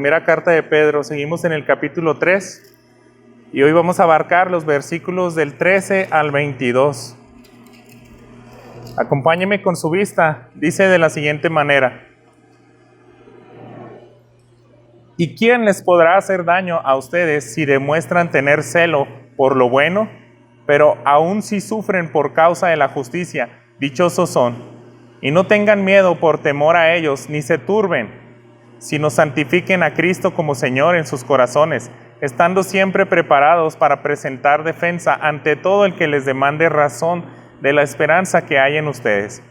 primera carta de Pedro. Seguimos en el capítulo 3 y hoy vamos a abarcar los versículos del 13 al 22. Acompáñeme con su vista. Dice de la siguiente manera: ¿y quién les podrá hacer daño a ustedes si demuestran tener celo por lo bueno? Pero aun si sufren por causa de la justicia, dichosos son. Y no tengan miedo por temor a ellos, ni se turben, sino santifiquen a Cristo como Señor en sus corazones, estando siempre preparados para presentar defensa ante todo el que les demande razón de la esperanza que hay en ustedes.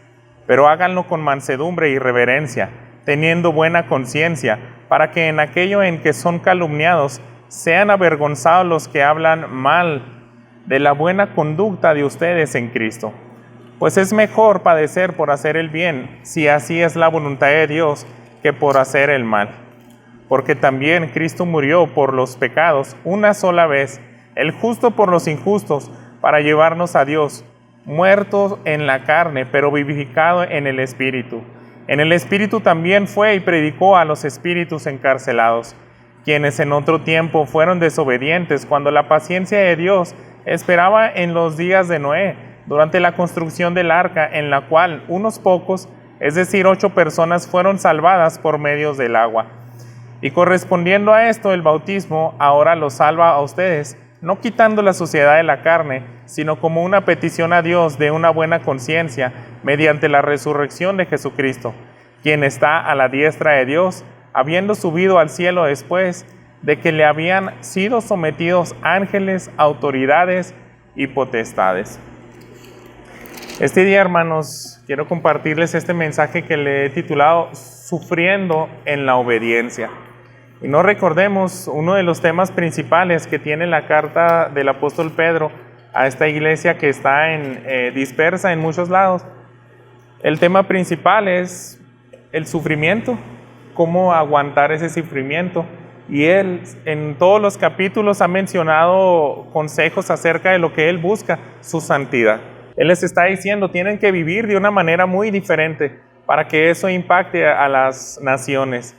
Pero háganlo con mansedumbre y reverencia, teniendo buena conciencia, para que en aquello en que son calumniados sean avergonzados los que hablan mal de la buena conducta de ustedes en Cristo. Pues es mejor padecer por hacer el bien, si así es la voluntad de Dios, que por hacer el mal. Porque también Cristo murió por los pecados una sola vez, el justo por los injustos, para llevarnos a Dios, muertos en la carne, pero vivificado en el Espíritu. En el Espíritu también fue y predicó a los espíritus encarcelados, quienes en otro tiempo fueron desobedientes, cuando la paciencia de Dios esperaba en los días de Noé, durante la construcción del arca, en la cual unos pocos, es decir, 8 personas, fueron salvadas por medio del agua. Y correspondiendo a esto, el bautismo ahora los salva a ustedes, no quitando la suciedad de la carne, sino como una petición a Dios de una buena conciencia, mediante la resurrección de Jesucristo, quien está a la diestra de Dios, habiendo subido al cielo después de que le habían sido sometidos ángeles, autoridades y potestades. Este día, hermanos, quiero compartirles este mensaje que le he titulado Sufriendo en la obediencia. Y no recordemos uno de los temas principales que tiene la carta del apóstol Pedro a esta iglesia que está dispersa en muchos lados. El tema principal es el sufrimiento, cómo aguantar ese sufrimiento. Y él en todos los capítulos ha mencionado consejos acerca de lo que él busca, su santidad. Él les está diciendo, tienen que vivir de una manera muy diferente para que eso impacte a las naciones.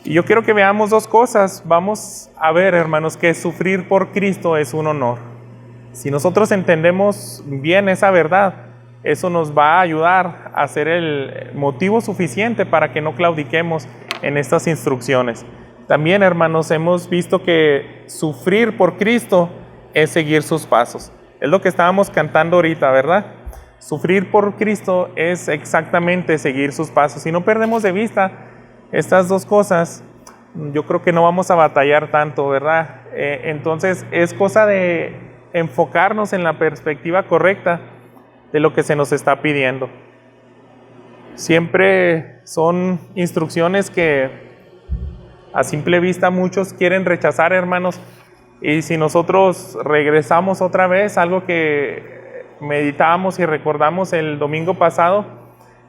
Y yo quiero que veamos dos cosas. Vamos a ver, hermanos, que sufrir por Cristo es un honor. Si nosotros entendemos bien esa verdad, eso nos va a ayudar a ser el motivo suficiente para que no claudiquemos en estas instrucciones. También, hermanos, hemos visto que sufrir por Cristo es seguir sus pasos. Es lo que estábamos cantando ahorita, ¿verdad? Sufrir por Cristo es exactamente seguir sus pasos. Si no perdemos de vista estas dos cosas, yo creo que no vamos a batallar tanto, ¿verdad? Entonces es cosa de enfocarnos en la perspectiva correcta de lo que se nos está pidiendo. Siempre son instrucciones que a simple vista muchos quieren rechazar, hermanos. Y si nosotros regresamos otra vez, algo que meditábamos y recordamos el domingo pasado,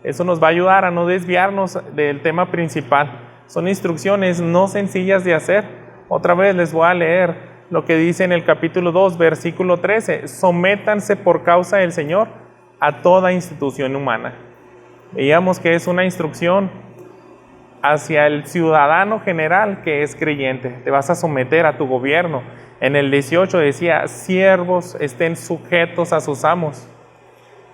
eso nos va a ayudar a no desviarnos del tema principal. Son instrucciones no sencillas de hacer. Otra vez les voy a leer lo que dice en el capítulo 2, versículo 13. Sométanse por causa del Señor a toda institución humana. Veíamos que es una instrucción hacia el ciudadano general que es creyente. Te vas a someter a tu gobierno. En el 18 decía, siervos estén sujetos a sus amos.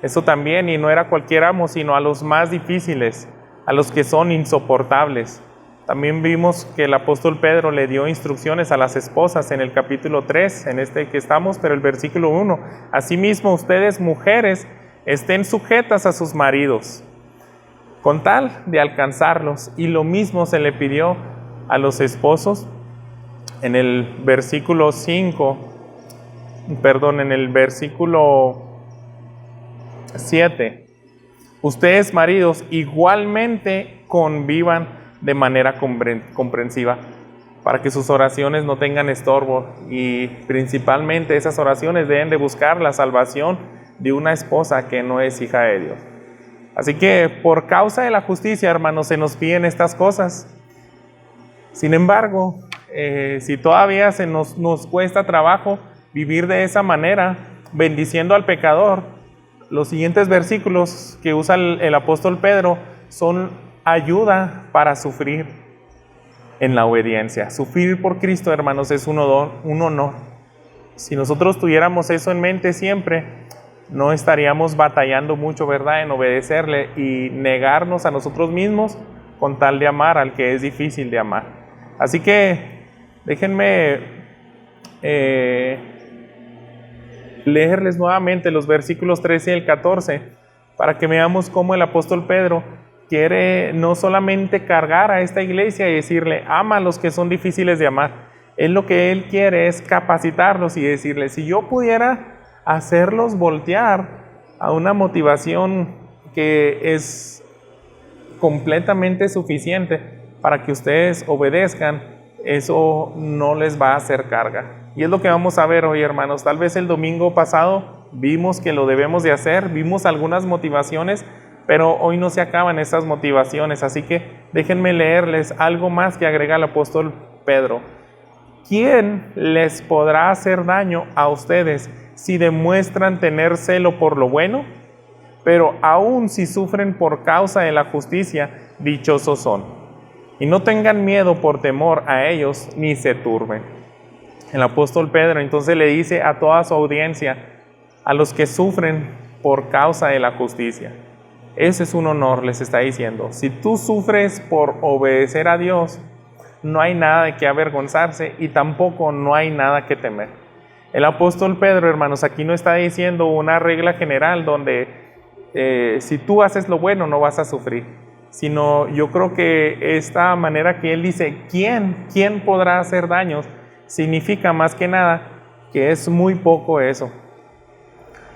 Eso también, y no era cualquier amo, sino a los más difíciles, a los que son insoportables. También vimos que el apóstol Pedro le dio instrucciones a las esposas en el capítulo 3, en este que estamos, pero el versículo 1. Asimismo, ustedes, mujeres, estén sujetas a sus maridos, con tal de alcanzarlos. Y lo mismo se le pidió a los esposos en el versículo 7. Ustedes, maridos, igualmente convivan de manera comprensiva, para que sus oraciones no tengan estorbo, y principalmente esas oraciones deben de buscar la salvación de una esposa que no es hija de Dios. Así que por causa de la justicia, hermanos, se nos piden estas cosas. Sin embargo, si todavía nos cuesta trabajo vivir de esa manera, bendiciendo al pecador, los siguientes versículos que usa el apóstol Pedro son ayuda para sufrir. en la obediencia. Sufrir por Cristo, hermanos, es un honor. Si nosotros tuviéramos eso en mente siempre, no estaríamos batallando mucho, ¿verdad?, en obedecerle y negarnos a nosotros mismos con tal de amar al que es difícil de amar. Así que déjenme leerles nuevamente los versículos 13 y el 14 para que veamos cómo el apóstol Pedro quiere no solamente cargar a esta iglesia y decirle, ama a los que son difíciles de amar. Él lo que él quiere es capacitarlos y decirles, si yo pudiera hacerlos voltear a una motivación que es completamente suficiente para que ustedes obedezcan, eso no les va a hacer carga. Y es lo que vamos a ver hoy, hermanos. Tal vez el domingo pasado vimos que lo debemos de hacer, vimos algunas motivaciones, pero hoy no se acaban esas motivaciones. Así que déjenme leerles algo más que agrega el apóstol Pedro. ¿Quién les podrá hacer daño a ustedes si demuestran tener celo por lo bueno? Pero aún si sufren por causa de la justicia, dichosos son. Y no tengan miedo por temor a ellos, ni se turben. El apóstol Pedro entonces le dice a toda su audiencia, a los que sufren por causa de la justicia. Ese es un honor, les está diciendo. Si tú sufres por obedecer a Dios, no hay nada de qué avergonzarse y tampoco no hay nada que temer. El apóstol Pedro, hermanos, aquí no está diciendo una regla general donde si tú haces lo bueno no vas a sufrir, sino yo creo que esta manera que él dice, ¿quién podrá hacer daños? Significa más que nada que es muy poco eso.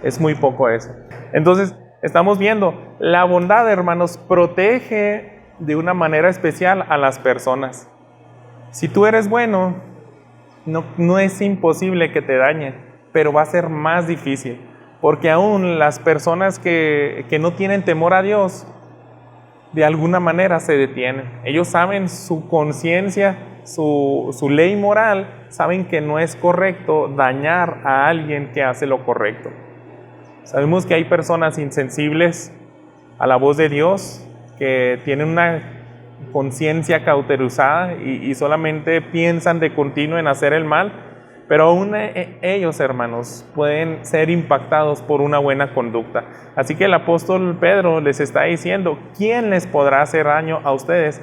Es muy poco eso. Entonces, estamos viendo, la bondad, hermanos, protege de una manera especial a las personas. Si tú eres bueno, no es imposible que te dañen, pero va a ser más difícil, porque aún las personas que no tienen temor a Dios, de alguna manera se detienen. Ellos saben su conciencia, su ley moral, saben que no es correcto dañar a alguien que hace lo correcto. Sabemos que hay personas insensibles a la voz de Dios, que tienen una conciencia cauterizada y solamente piensan de continuo en hacer el mal, pero aún ellos, hermanos, pueden ser impactados por una buena conducta. Así que el apóstol Pedro les está diciendo, ¿quién les podrá hacer daño a ustedes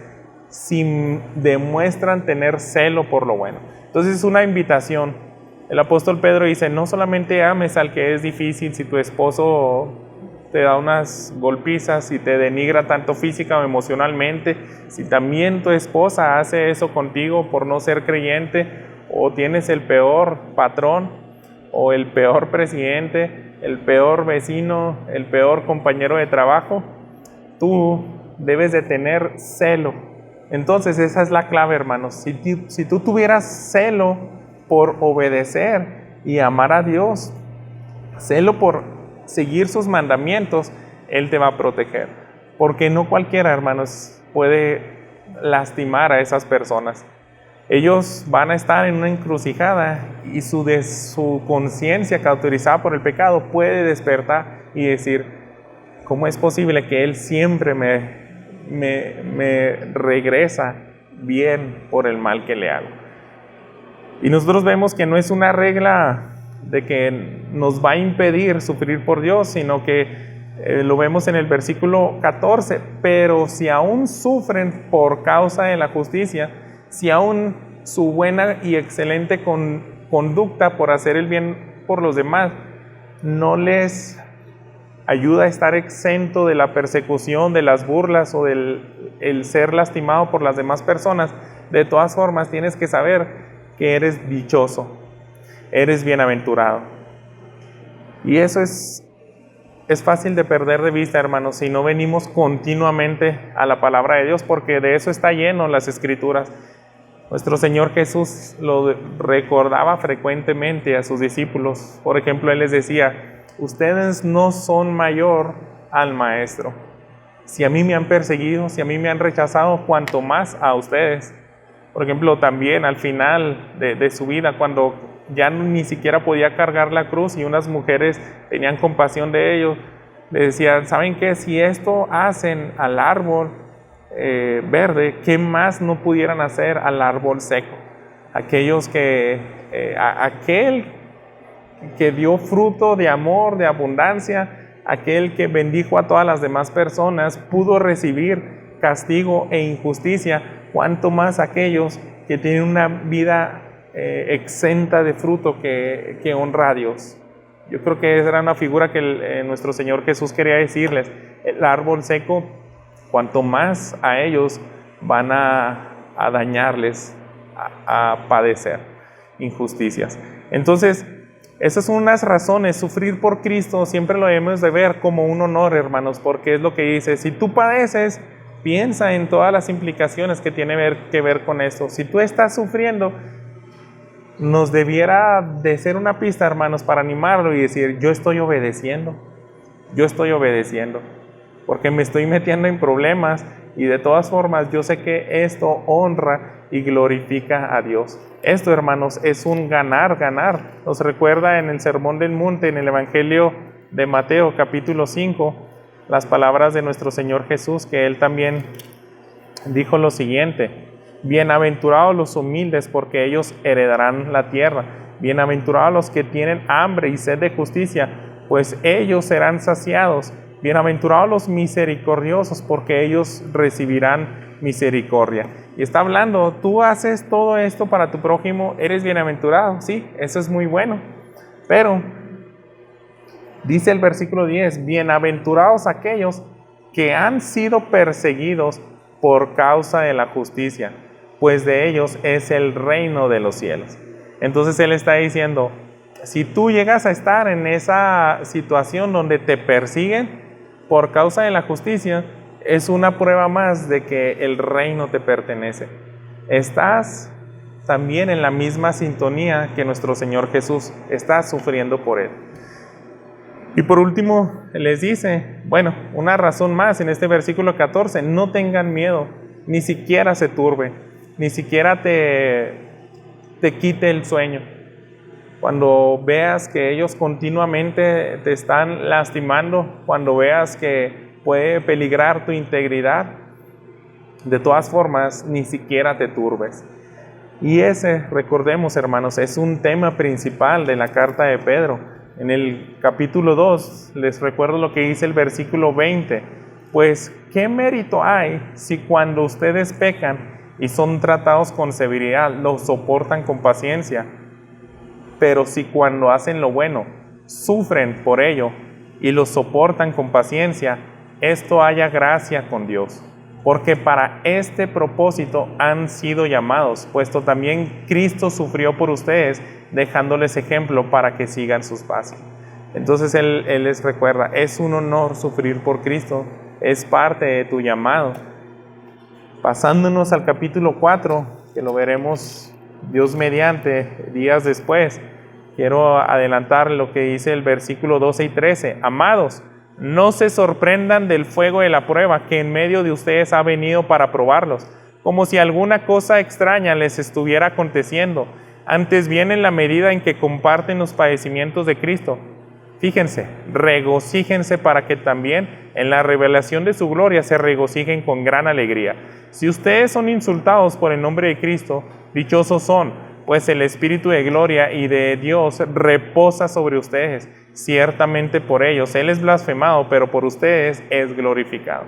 si demuestran tener celo por lo bueno? Entonces es una invitación. El apóstol Pedro dice, no solamente ames al que es difícil, si tu esposo te da unas golpizas y te denigra tanto física o emocionalmente, si también tu esposa hace eso contigo por no ser creyente, o tienes el peor patrón, o el peor presidente, el peor vecino, el peor compañero de trabajo, tú debes de tener celo. Entonces esa es la clave, hermanos. Si tú tuvieras celo por obedecer y amar a Dios, celo por seguir sus mandamientos, Él te va a proteger. Porque no cualquiera, hermanos, puede lastimar a esas personas. Ellos van a estar en una encrucijada y su conciencia cauterizada por el pecado puede despertar y decir, ¿cómo es posible que Él siempre me regresa bien por el mal que le hago? Y nosotros vemos que no es una regla de que nos va a impedir sufrir por Dios, sino que lo vemos en el versículo 14, pero si aún sufren por causa de la justicia, si aún su buena y excelente conducta por hacer el bien por los demás no les ayuda a estar exento de la persecución, de las burlas o el ser lastimado por las demás personas, de todas formas tienes que saber que eres dichoso, eres bienaventurado. Y eso es fácil de perder de vista, hermanos, si no venimos continuamente a la palabra de Dios, porque de eso está lleno las Escrituras. Nuestro Señor Jesús lo recordaba frecuentemente a sus discípulos. Por ejemplo, Él les decía, ustedes no son mayor al Maestro. Si a mí me han perseguido, si a mí me han rechazado, cuanto más a ustedes. Por ejemplo, también al final de su vida, cuando ya ni siquiera podía cargar la cruz y unas mujeres tenían compasión de ellos, le decían, ¿saben qué? Si esto hacen al árbol, verde, ¿qué más no pudieran hacer al árbol seco? Aquellos aquel que dio fruto de amor, de abundancia, aquel que bendijo a todas las demás personas, pudo recibir castigo e injusticia, cuanto más aquellos que tienen una vida exenta de fruto que honra a Dios. Yo creo que esa era una figura que nuestro Señor Jesús quería decirles. El árbol seco, cuanto más a ellos van a dañarles, a padecer injusticias. Entonces, esas son unas razones. Sufrir por Cristo siempre lo debemos de ver como un honor, hermanos, porque es lo que dice: si tú padeces, piensa en todas las implicaciones que tiene que ver con esto. Si tú estás sufriendo, nos debiera de ser una pista, hermanos, para animarlo y decir: yo estoy obedeciendo, porque me estoy metiendo en problemas, y de todas formas yo sé que esto honra y glorifica a Dios. Esto, hermanos, es un ganar. Nos recuerda en el Sermón del Monte, en el Evangelio de Mateo, capítulo 5, las palabras de nuestro Señor Jesús, que Él también dijo lo siguiente: bienaventurados los humildes, porque ellos heredarán la tierra. Bienaventurados los que tienen hambre y sed de justicia, pues ellos serán saciados. Bienaventurados los misericordiosos, porque ellos recibirán misericordia. Y está hablando, tú haces todo esto para tu prójimo, eres bienaventurado. Sí, eso es muy bueno. Pero dice el versículo 10, bienaventurados aquellos que han sido perseguidos por causa de la justicia, pues de ellos es el reino de los cielos. Entonces Él está diciendo, si tú llegas a estar en esa situación donde te persiguen por causa de la justicia, es una prueba más de que el reino te pertenece. Estás también en la misma sintonía que nuestro Señor Jesús, estás sufriendo por Él. Y por último les dice, bueno, una razón más en este versículo 14, no tengan miedo, ni siquiera se turbe, ni siquiera te quite el sueño. Cuando veas que ellos continuamente te están lastimando, cuando veas que puede peligrar tu integridad, de todas formas, ni siquiera te turbes. Y ese, recordemos, hermanos, es un tema principal de la carta de Pedro. En el capítulo 2, les recuerdo lo que dice el versículo 20. Pues, ¿qué mérito hay si cuando ustedes pecan y son tratados con severidad, los soportan con paciencia? Pero si cuando hacen lo bueno, sufren por ello y lo soportan con paciencia, esto haya gracia con Dios. Porque para este propósito han sido llamados, puesto también Cristo sufrió por ustedes, dejándoles ejemplo para que sigan sus pasos. Entonces Él les recuerda, es un honor sufrir por Cristo, es parte de tu llamado. Pasándonos al capítulo 4, que lo veremos Dios mediante días después, quiero adelantar lo que dice el versículo 12 y 13. Amados, no se sorprendan del fuego de la prueba que en medio de ustedes ha venido para probarlos, como si alguna cosa extraña les estuviera aconteciendo. Antes bien, en la medida en que comparten los padecimientos de Cristo, fíjense, regocíjense para que también en la revelación de su gloria se regocijen con gran alegría. Si ustedes son insultados por el nombre de Cristo, dichosos son, pues el Espíritu de gloria y de Dios reposa sobre ustedes. Ciertamente por ellos Él es blasfemado, pero por ustedes es glorificado.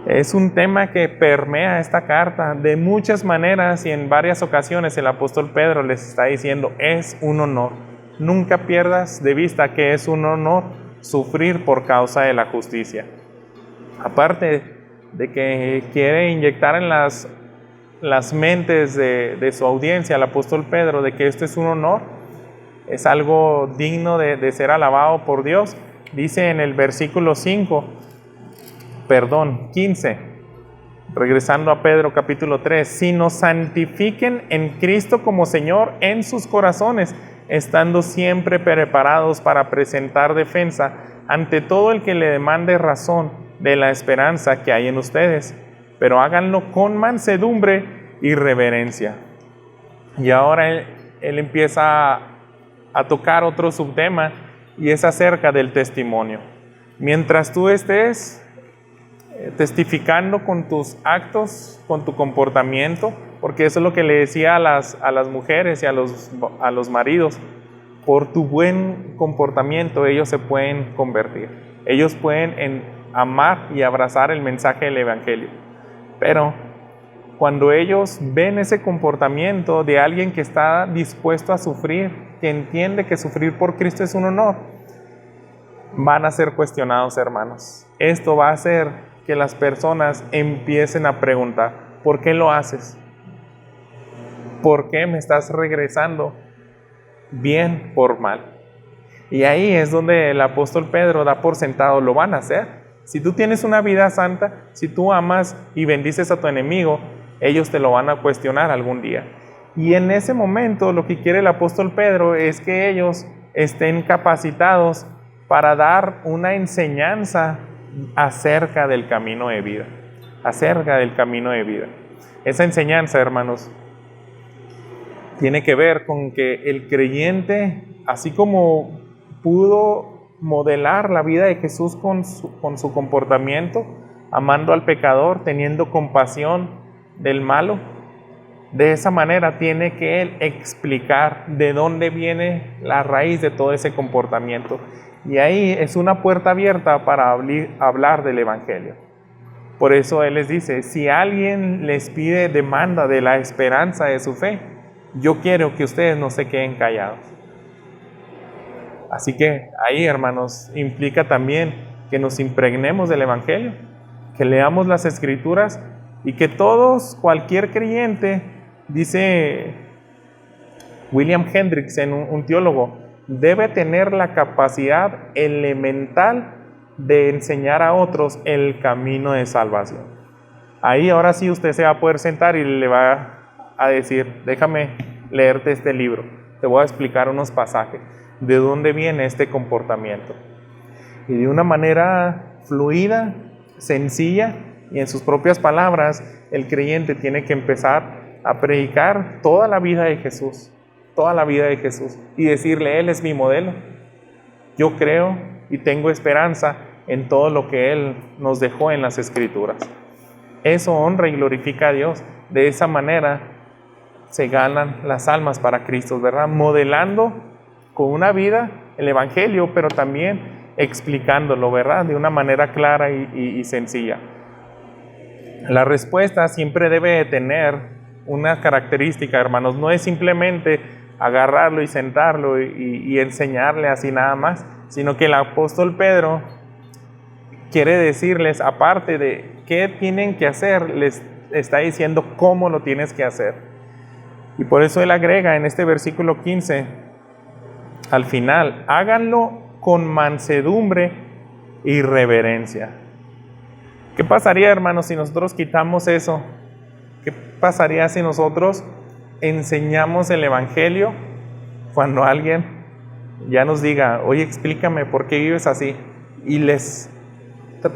Es un tema que permea esta carta de muchas maneras y en varias ocasiones el apóstol Pedro les está diciendo, es un honor. Nunca pierdas de vista que es un honor sufrir por causa de la justicia. Aparte de que quiere inyectar en las mentes de su audiencia, el apóstol Pedro, de que esto es un honor, es algo digno de ser alabado por Dios. Dice en el versículo 15, regresando a Pedro capítulo 3, sino santifiquen en Cristo como Señor en sus corazones, estando siempre preparados para presentar defensa ante todo el que le demande razón de la esperanza que hay en ustedes, pero háganlo con mansedumbre y reverencia. Y ahora él empieza a tocar otro subtema, y es acerca del testimonio. Mientras tú estés testificando con tus actos, con tu comportamiento, porque eso es lo que le decía a las mujeres y a los maridos. Por tu buen comportamiento ellos se pueden convertir. Ellos pueden amar y abrazar el mensaje del Evangelio. Pero cuando ellos ven ese comportamiento de alguien que está dispuesto a sufrir, que entiende que sufrir por Cristo es un honor, van a ser cuestionados, hermanos. Esto va a hacer que las personas empiecen a preguntar: ¿por qué lo haces? ¿Por qué me estás regresando bien por mal? Y ahí es donde el apóstol Pedro da por sentado: lo van a hacer. Si tú tienes una vida santa, si tú amas y bendices a tu enemigo, ellos te lo van a cuestionar algún día. Y en ese momento lo que quiere el apóstol Pedro es que ellos estén capacitados para dar una enseñanza acerca del camino de vida. Acerca del camino de vida. Esa enseñanza, hermanos, tiene que ver con que el creyente, así como pudo modelar la vida de Jesús con su comportamiento, amando al pecador, teniendo compasión del malo, de esa manera tiene que él explicar de dónde viene la raíz de todo ese comportamiento. Y ahí es una puerta abierta para hablar del Evangelio. Por eso él les dice: si alguien les pide demanda de la esperanza de su fe, yo quiero que ustedes no se queden callados. Así que ahí, hermanos, implica también que nos impregnemos del Evangelio, que leamos las Escrituras y que todos, cualquier creyente, dice William Hendriksen, un teólogo, debe tener la capacidad elemental de enseñar a otros el camino de salvación. Ahí ahora sí usted se va a poder sentar y le va a decir: déjame leerte este libro, te voy a explicar unos pasajes, de dónde viene este comportamiento. Y de una manera fluida, sencilla y en sus propias palabras, el creyente tiene que empezar a predicar toda la vida de Jesús. Toda la vida de Jesús y decirle: Él es mi modelo, yo creo y tengo esperanza en todo lo que Él nos dejó en las Escrituras. Eso honra y glorifica a Dios. De esa manera se ganan las almas para Cristo, ¿verdad? Modelando con una vida el Evangelio, pero también explicándolo, ¿verdad? De una manera clara y sencilla. La respuesta siempre debe tener una característica, hermanos. No es simplemente agarrarlo y sentarlo y enseñarle así nada más, sino que el apóstol Pedro quiere decirles, aparte de qué tienen que hacer, les está diciendo cómo lo tienes que hacer. Y por eso él agrega en este versículo 15, al final: háganlo con mansedumbre y reverencia. ¿Qué pasaría, hermanos, si nosotros quitamos eso? ¿Qué pasaría si nosotros enseñamos el Evangelio cuando alguien ya nos diga: oye, explícame por qué vives así? Y les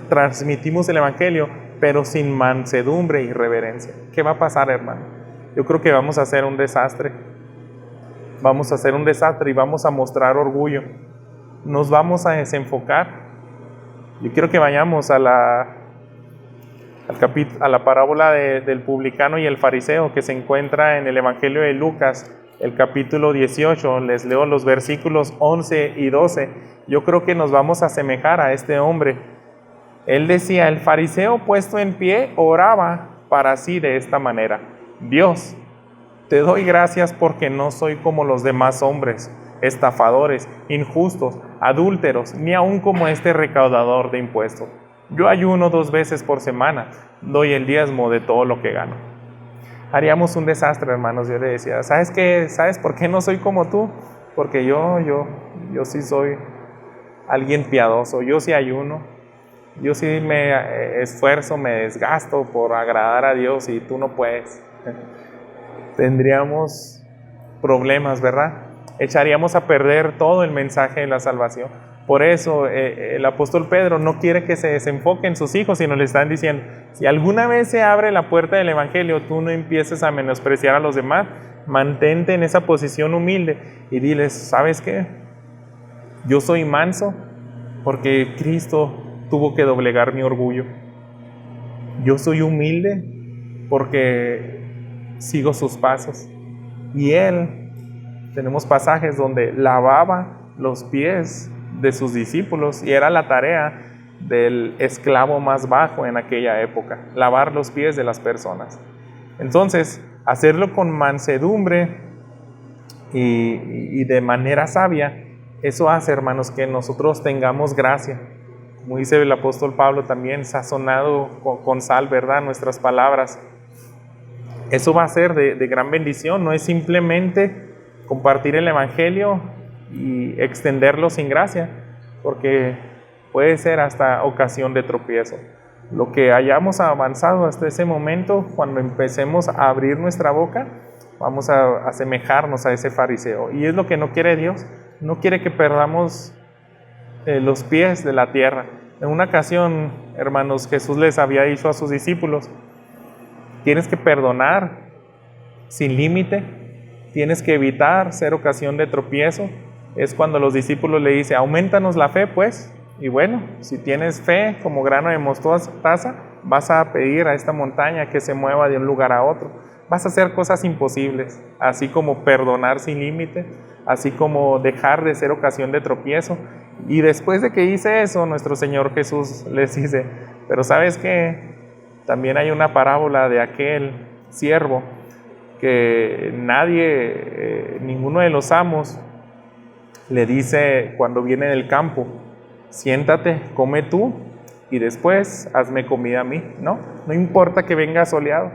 transmitimos el Evangelio, pero sin mansedumbre y reverencia. ¿Qué va a pasar, hermano? Yo creo que vamos a hacer un desastre. Vamos a hacer un desastre y vamos a mostrar orgullo. Nos vamos a desenfocar. Yo quiero que vayamos a la parábola del publicano y el fariseo, que se encuentra en el Evangelio de Lucas, el capítulo 18. Les leo los versículos 11 y 12. Yo creo que nos vamos a asemejar a este hombre. Él decía: el fariseo puesto en pie oraba para sí de esta manera: Dios, te doy gracias porque no soy como los demás hombres, estafadores, injustos, adúlteros, ni aun como este recaudador de impuestos. Yo ayuno 2 veces por semana, doy el diezmo de todo lo que gano. Haríamos un desastre, hermanos. Yo le decía: ¿sabes qué? ¿Sabes por qué no soy como tú? Porque yo sí soy alguien piadoso, yo sí ayuno, yo sí me esfuerzo, me desgasto por agradar a Dios y tú no puedes. Tendríamos problemas, ¿verdad? Echaríamos a perder todo el mensaje de la salvación. Por eso el apóstol Pedro no quiere que se desenfoquen sus hijos, sino le están diciendo: si alguna vez se abre la puerta del Evangelio, tú no empieces a menospreciar a los demás, mantente en esa posición humilde y diles: ¿sabes qué? Yo soy manso porque Cristo tuvo que doblegar mi orgullo. Yo soy humilde porque sigo sus pasos. Y Él, tenemos pasajes donde lavaba los pies de sus discípulos y era la tarea del esclavo más bajo en aquella época, lavar los pies de las personas. Entonces, hacerlo con mansedumbre y de manera sabia, eso hace, hermanos, que nosotros tengamos gracia. Como dice el apóstol Pablo también, sazonado con sal, ¿verdad? Nuestras palabras. Eso va a ser de gran bendición, no es simplemente compartir el evangelio y extenderlo sin gracia, porque puede ser hasta ocasión de tropiezo. Lo que hayamos avanzado hasta ese momento, cuando empecemos a abrir nuestra boca, vamos a asemejarnos a ese fariseo. Y es lo que no quiere Dios, no quiere que perdamos los pies de la tierra. En una ocasión, hermanos, Jesús les había dicho a sus discípulos: tienes que perdonar sin límite, tienes que evitar ser ocasión de tropiezo. Es cuando los discípulos le dicen: aumentanos la fe, pues. Y bueno, si tienes fe como grano de mostaza, vas a pedir a esta montaña que se mueva de un lugar a otro. Vas a hacer cosas imposibles, así como perdonar sin límite, así como dejar de ser ocasión de tropiezo. Y después de que hice eso, nuestro Señor Jesús les dice: pero ¿sabes qué? También hay una parábola de aquel siervo que ninguno de los amos le dice cuando viene del campo: siéntate, come tú y después hazme comida a mí. No importa que venga soleado.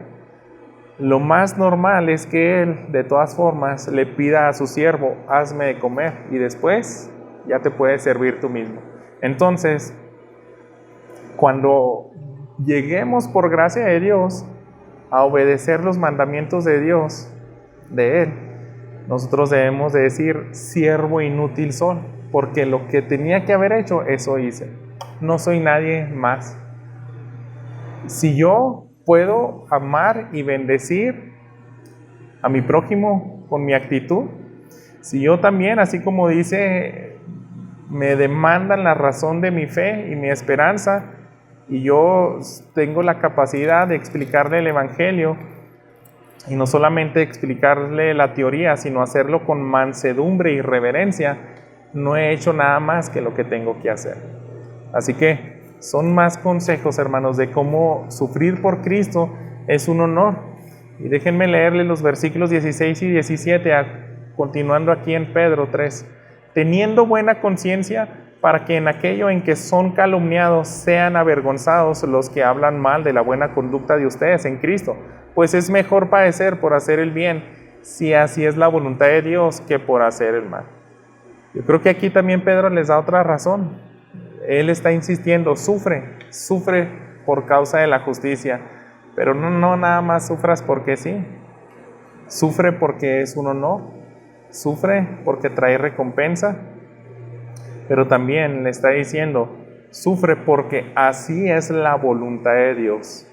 Lo más normal es que él, de todas formas, le pida a su siervo: hazme de comer y después ya te puedes servir tú mismo. Entonces, cuando lleguemos por gracia de Dios a obedecer los mandamientos de Dios, de Él, nosotros debemos de decir: siervo inútil soy, porque lo que tenía que haber hecho, eso hice. No soy nadie más. Si yo puedo amar y bendecir a mi prójimo con mi actitud, si yo también, así como dice, me demandan la razón de mi fe y mi esperanza, y yo tengo la capacidad de explicarle el evangelio, y no solamente explicarle la teoría, sino hacerlo con mansedumbre y reverencia, no he hecho nada más que lo que tengo que hacer. Así que son más consejos, hermanos, de cómo sufrir por Cristo es un honor. Y déjenme leerle los versículos 16 y 17, continuando aquí en Pedro 3. Teniendo buena conciencia, para que en aquello en que son calumniados sean avergonzados los que hablan mal de la buena conducta de ustedes en Cristo, pues es mejor padecer por hacer el bien, si así es la voluntad de Dios, que por hacer el mal. Yo creo que aquí también Pedro les da otra razón. Él está insistiendo: sufre por causa de la justicia, pero no nada más sufras porque sí. Sufre porque es un honor, sufre porque trae recompensa, pero también le está diciendo: sufre porque así es la voluntad de Dios.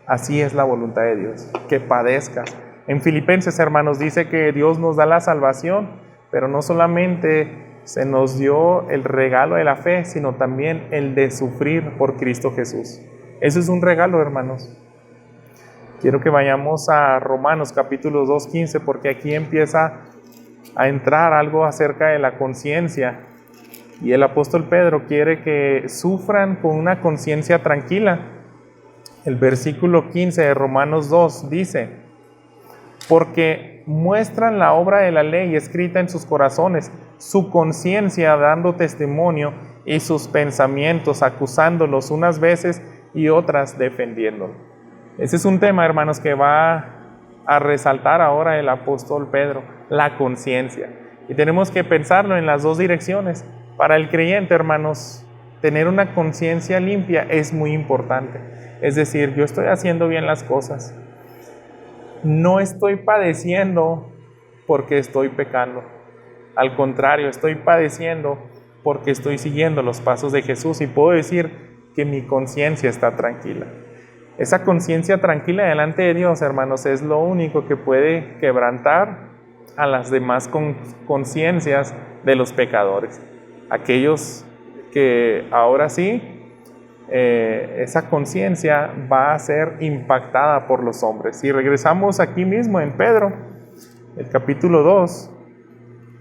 Así es la voluntad de Dios, que padezcas. En Filipenses, hermanos, dice que Dios nos da la salvación, pero no solamente se nos dio el regalo de la fe, sino también el de sufrir por Cristo Jesús. Eso es un regalo, hermanos. Quiero que vayamos a Romanos capítulo 2:15, porque aquí empieza a entrar algo acerca de la conciencia. Y el apóstol Pedro quiere que sufran con una conciencia tranquila. El versículo 15 de Romanos 2 dice: porque muestran la obra de la ley escrita en sus corazones, su conciencia dando testimonio y sus pensamientos acusándolos unas veces y otras defendiéndolos. Ese es un tema, hermanos, que va a resaltar ahora el apóstol Pedro: la conciencia. Y tenemos que pensarlo en las dos direcciones. Para el creyente, hermanos, tener una conciencia limpia es muy importante. Es decir, yo estoy haciendo bien las cosas. No estoy padeciendo porque estoy pecando. Al contrario, estoy padeciendo porque estoy siguiendo los pasos de Jesús y puedo decir que mi conciencia está tranquila. Esa conciencia tranquila delante de Dios, hermanos, es lo único que puede quebrantar a las demás conciencias de los pecadores. Aquellos que ahora sí esa conciencia va a ser impactada por los hombres. Si regresamos aquí mismo en Pedro, el capítulo 2,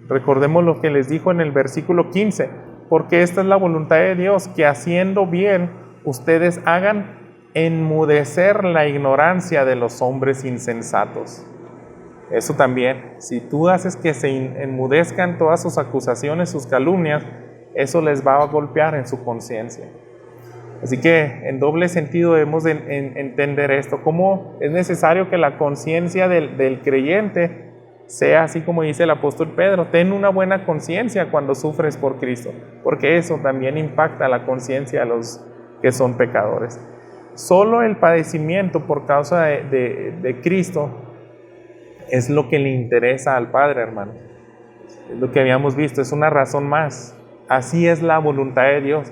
recordemos lo que les dijo en el versículo 15, porque esta es la voluntad de Dios, que haciendo bien ustedes hagan enmudecer la ignorancia de los hombres insensatos. Eso también, si tú haces que se enmudezcan todas sus acusaciones, sus calumnias, eso les va a golpear en su conciencia. Así que en doble sentido debemos entender esto, cómo es necesario que la conciencia del creyente sea así como dice el apóstol Pedro: ten una buena conciencia cuando sufres por Cristo, porque eso también impacta la conciencia de los que son pecadores. Solo el padecimiento por causa de Cristo es lo que le interesa al Padre, hermano. Es lo que habíamos visto, es una razón más. Así es la voluntad de Dios.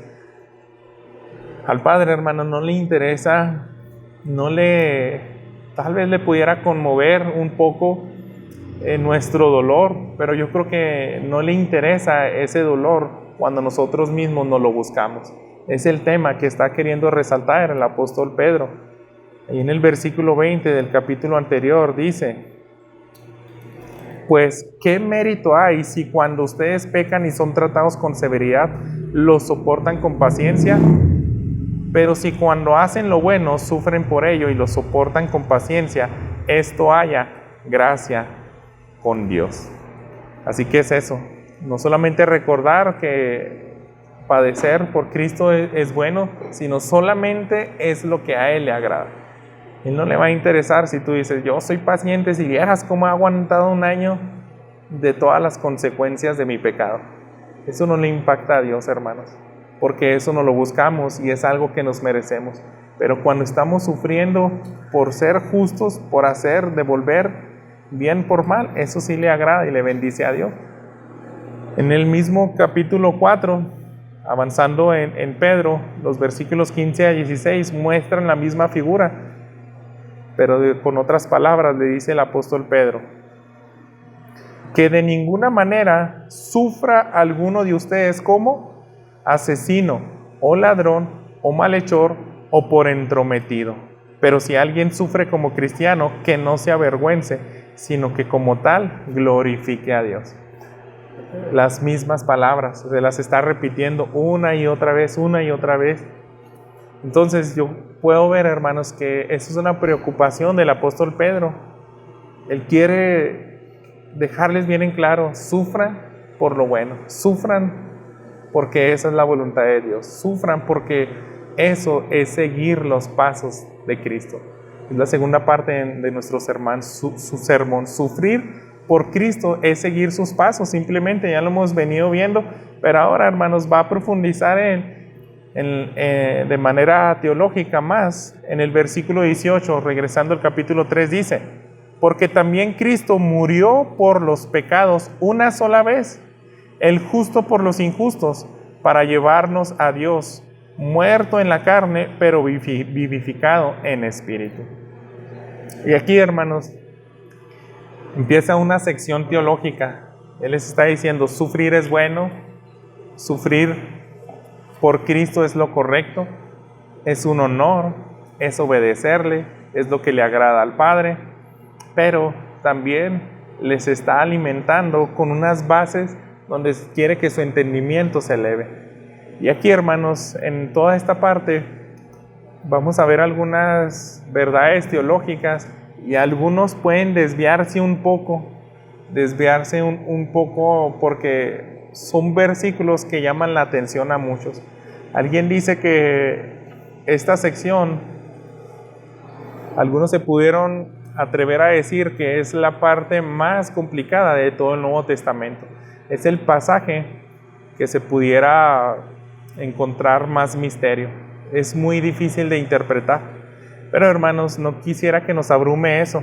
Al Padre, hermano, no le interesa, tal vez le pudiera conmover un poco nuestro dolor, pero yo creo que no le interesa ese dolor cuando nosotros mismos no lo buscamos. Es el tema que está queriendo resaltar el apóstol Pedro. Y en el versículo 20 del capítulo anterior dice: pues, ¿qué mérito hay si cuando ustedes pecan y son tratados con severidad, lo soportan con paciencia? Pero si cuando hacen lo bueno, sufren por ello y lo soportan con paciencia, esto haya gracia con Dios. Así que es eso, no solamente recordar que padecer por Cristo es bueno, sino solamente es lo que a Él le agrada. Él no le va a interesar si tú dices: yo soy paciente, si vieras cómo he aguantado un año de todas las consecuencias de mi pecado. Eso no le impacta a Dios, hermanos, porque eso no lo buscamos y es algo que nos merecemos. Pero cuando estamos sufriendo por ser justos, por devolver bien por mal, eso sí le agrada y le bendice a Dios. En el mismo capítulo 4, avanzando en Pedro, los versículos 15 a 16 muestran la misma figura, pero con otras palabras le dice el apóstol Pedro: que de ninguna manera sufra alguno de ustedes como asesino, o ladrón, o malhechor, o por entrometido. Pero si alguien sufre como cristiano, que no se avergüence, sino que como tal glorifique a Dios. Las mismas palabras, se las está repitiendo una y otra vez, una y otra vez. Entonces yo puedo ver, hermanos, que eso es una preocupación del apóstol Pedro. Él quiere dejarles bien en claro: sufran por lo bueno, sufran porque esa es la voluntad de Dios, sufran porque eso es seguir los pasos de Cristo. Es la segunda parte de nuestro sermón, su sermón. Sufrir por Cristo es seguir sus pasos, simplemente ya lo hemos venido viendo, pero ahora, hermanos, va a profundizar de manera teológica más. En el versículo 18, regresando al capítulo 3, dice: porque también Cristo murió por los pecados una sola vez, el justo por los injustos, para llevarnos a Dios, muerto en la carne, pero vivificado en espíritu. Y aquí, hermanos, empieza una sección teológica. Él les está diciendo: sufrir es bueno, sufrir por Cristo es lo correcto, es un honor, es obedecerle, es lo que le agrada al Padre, pero también les está alimentando con unas bases donde quiere que su entendimiento se eleve. Y aquí, hermanos, en toda esta parte vamos a ver algunas verdades teológicas, y algunos pueden desviarse un poco porque son versículos que llaman la atención a muchos. Alguien dice que esta sección, algunos se pudieron atrever a decir que es la parte más complicada de todo el Nuevo Testamento. Es el pasaje que se pudiera encontrar más misterio. Es muy difícil de interpretar. Pero, hermanos, no quisiera que nos abrume eso.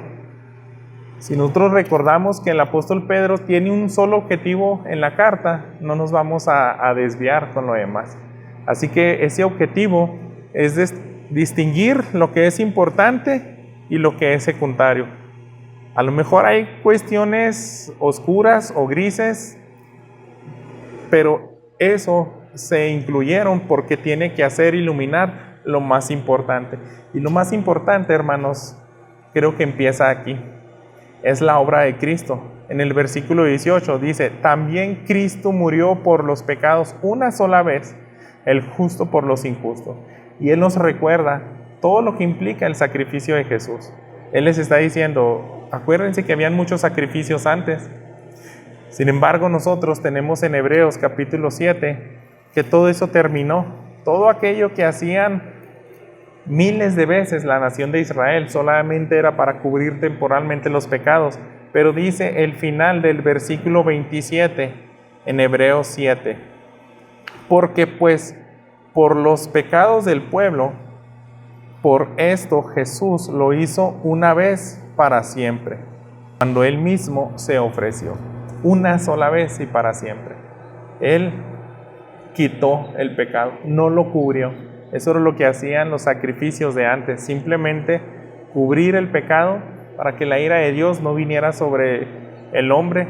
Si nosotros recordamos que el apóstol Pedro tiene un solo objetivo en la carta, no nos vamos a desviar con lo demás. Así que ese objetivo es distinguir lo que es importante y lo que es secundario. A lo mejor hay cuestiones oscuras o grises, pero eso se incluyeron porque tiene que hacer iluminar lo más importante. Y lo más importante, hermanos, creo que empieza aquí. Es la obra de Cristo. En el versículo 18 dice, también Cristo murió por los pecados una sola vez, el justo por los injustos. Y Él nos recuerda todo lo que implica el sacrificio de Jesús. Él les está diciendo, acuérdense que habían muchos sacrificios antes. Sin embargo, nosotros tenemos en Hebreos capítulo 7 que todo eso terminó. Todo aquello que hacían miles de veces la nación de Israel solamente era para cubrir temporalmente los pecados. Pero dice el final del versículo 27 en Hebreos 7, porque pues por los pecados del pueblo, por esto Jesús lo hizo una vez para siempre, cuando Él mismo se ofreció, una sola vez y para siempre. Él quitó el pecado, no lo cubrió. Eso era lo que hacían los sacrificios de antes, simplemente cubrir el pecado para que la ira de Dios no viniera sobre el hombre.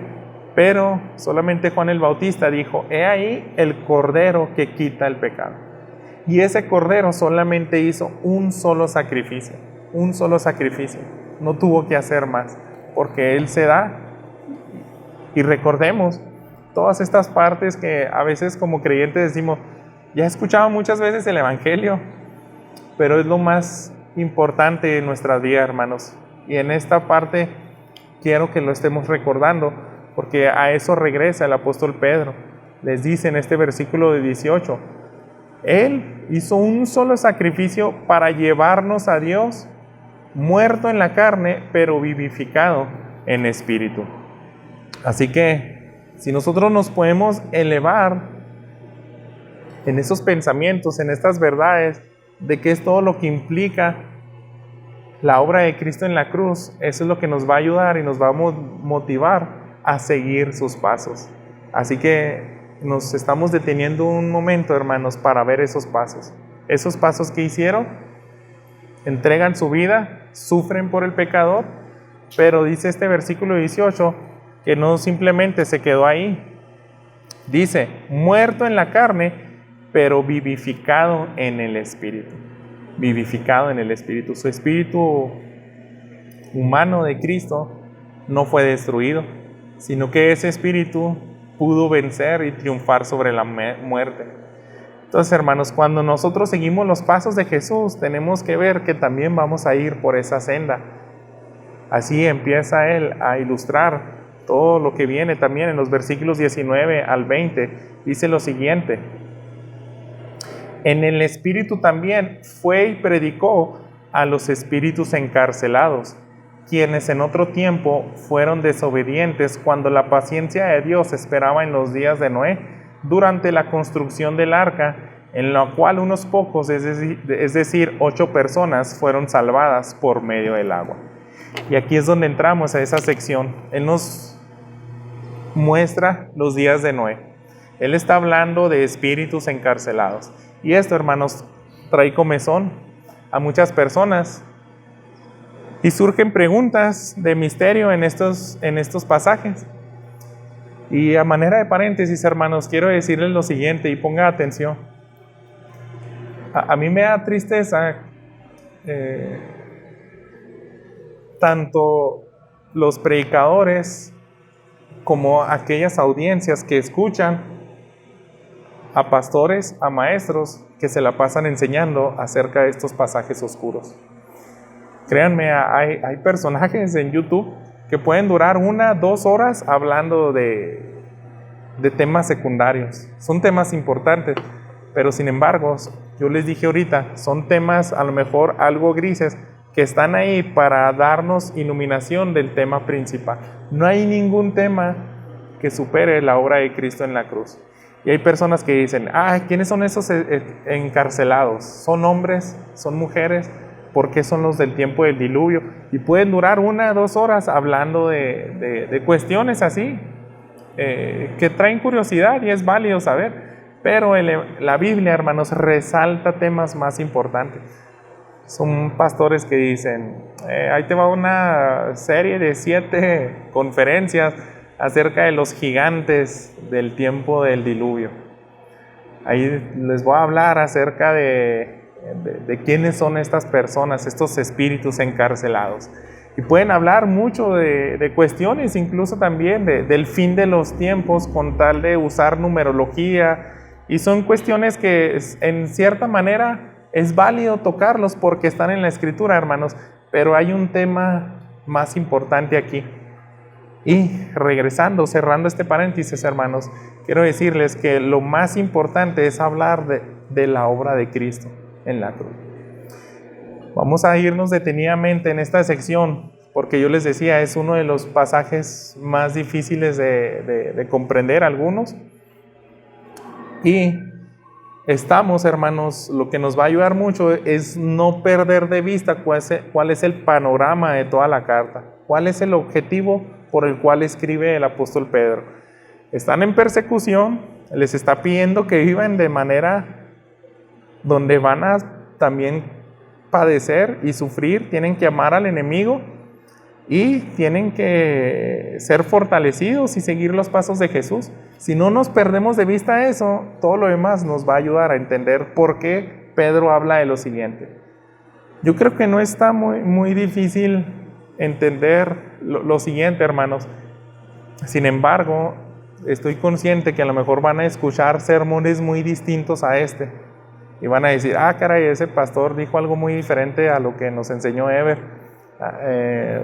Pero solamente Juan el Bautista dijo, he ahí el Cordero que quita el pecado. Y ese Cordero solamente hizo un solo sacrificio, no tuvo que hacer más, porque Él se da. Y recordemos todas estas partes que a veces como creyentes decimos, ya he escuchado muchas veces el Evangelio, pero es lo más importante de nuestra vida, hermanos. Y en esta parte quiero que lo estemos recordando, porque a eso regresa el apóstol Pedro. Les dice en este versículo de 18, Él hizo un solo sacrificio para llevarnos a Dios, muerto en la carne, pero vivificado en espíritu. Así que si nosotros nos podemos elevar en esos pensamientos, en estas verdades, de qué es todo lo que implica la obra de Cristo en la cruz, eso es lo que nos va a ayudar y nos va a motivar a seguir sus pasos. Así que nos estamos deteniendo un momento, hermanos, para ver esos pasos que hicieron. Entregan su vida, sufren por el pecador, pero dice este versículo 18 que no simplemente se quedó ahí. Dice, muerto en la carne, pero vivificado en el Espíritu. Vivificado en el Espíritu. Su espíritu humano de Cristo no fue destruido, sino que ese espíritu pudo vencer y triunfar sobre la muerte. Entonces, hermanos, cuando nosotros seguimos los pasos de Jesús, tenemos que ver que también vamos a ir por esa senda. Así empieza Él a ilustrar todo lo que viene también en los versículos 19 al 20. Dice lo siguiente, en el Espíritu también fue y predicó a los espíritus encarcelados, quienes en otro tiempo fueron desobedientes cuando la paciencia de Dios esperaba en los días de Noé, durante la construcción del arca, en la cual unos pocos, es decir, 8 personas, fueron salvadas por medio del agua. Y aquí es donde entramos a esa sección. Él nos muestra los días de Noé. Él está hablando de espíritus encarcelados. Y esto, hermanos, trae comezón a muchas personas. Y surgen preguntas de misterio en estos pasajes. Y a manera de paréntesis, hermanos, quiero decirles lo siguiente y ponga atención. A mí me da tristeza tanto los predicadores como aquellas audiencias que escuchan a pastores, a maestros que se la pasan enseñando acerca de estos pasajes oscuros. Créanme, hay personajes en YouTube que pueden durar 1, 2 horas hablando de temas secundarios. Son temas importantes, pero sin embargo, yo les dije ahorita, son temas a lo mejor algo grises que están ahí para darnos iluminación del tema principal. No hay ningún tema que supere la obra de Cristo en la cruz. Y hay personas que dicen, ¿quiénes son esos encarcelados? ¿Son hombres? ¿Son mujeres? ¿Por qué son los del tiempo del diluvio? Y pueden durar 1, 2 horas hablando de cuestiones así, que traen curiosidad y es válido saber. Pero la Biblia, hermanos, resalta temas más importantes. Son pastores que dicen, ahí te va una serie de 7 conferencias acerca de los gigantes del tiempo del diluvio. Ahí les voy a hablar acerca de quiénes son estas personas, estos espíritus encarcelados. Y pueden hablar mucho de cuestiones, incluso también del fin de los tiempos, con tal de usar numerología. Y son cuestiones que en cierta manera es válido tocarlos porque están en la Escritura, hermanos. Pero hay un tema más importante aquí. Y regresando, cerrando este paréntesis, hermanos, quiero decirles que lo más importante es hablar de la obra de Cristo en la cruz. Vamos a irnos detenidamente en esta sección, porque yo les decía, es uno de los pasajes más difíciles de comprender algunos. Y estamos, hermanos, lo que nos va a ayudar mucho es no perder de vista cuál es el panorama de toda la carta, cuál es el objetivo por el cual escribe el apóstol Pedro. Están en persecución, les está pidiendo que vivan de manera donde van a también padecer y sufrir, tienen que amar al enemigo y tienen que ser fortalecidos y seguir los pasos de Jesús. Si no nos perdemos de vista eso, todo lo demás nos va a ayudar a entender por qué Pedro habla de lo siguiente. Yo creo que no está muy difícil entender lo siguiente, hermanos. Sin embargo, estoy consciente que a lo mejor van a escuchar sermones muy distintos a este. Y van a decir, caray, ese pastor dijo algo muy diferente a lo que nos enseñó Ever.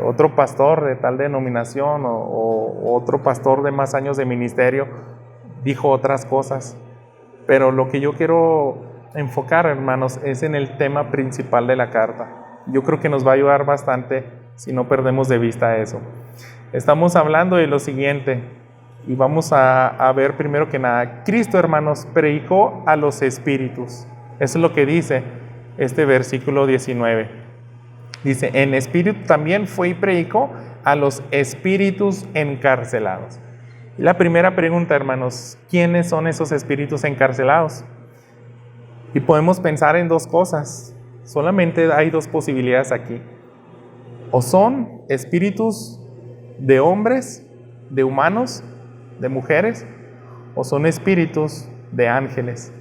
Otro pastor de tal denominación o otro pastor de más años de ministerio dijo otras cosas. Pero lo que yo quiero enfocar, hermanos, es en el tema principal de la carta. Yo creo que nos va a ayudar bastante si no perdemos de vista eso. Estamos hablando de lo siguiente y vamos a ver primero que nada, Cristo, hermanos, predicó a los espíritus. Eso es lo que dice este versículo 19. Dice, en espíritu también fue y predicó a los espíritus encarcelados. Y la primera pregunta, hermanos, ¿quiénes son esos espíritus encarcelados? Y podemos pensar en dos cosas. Solamente hay dos posibilidades aquí. O son espíritus de hombres, de humanos, de mujeres, o son espíritus de ángeles,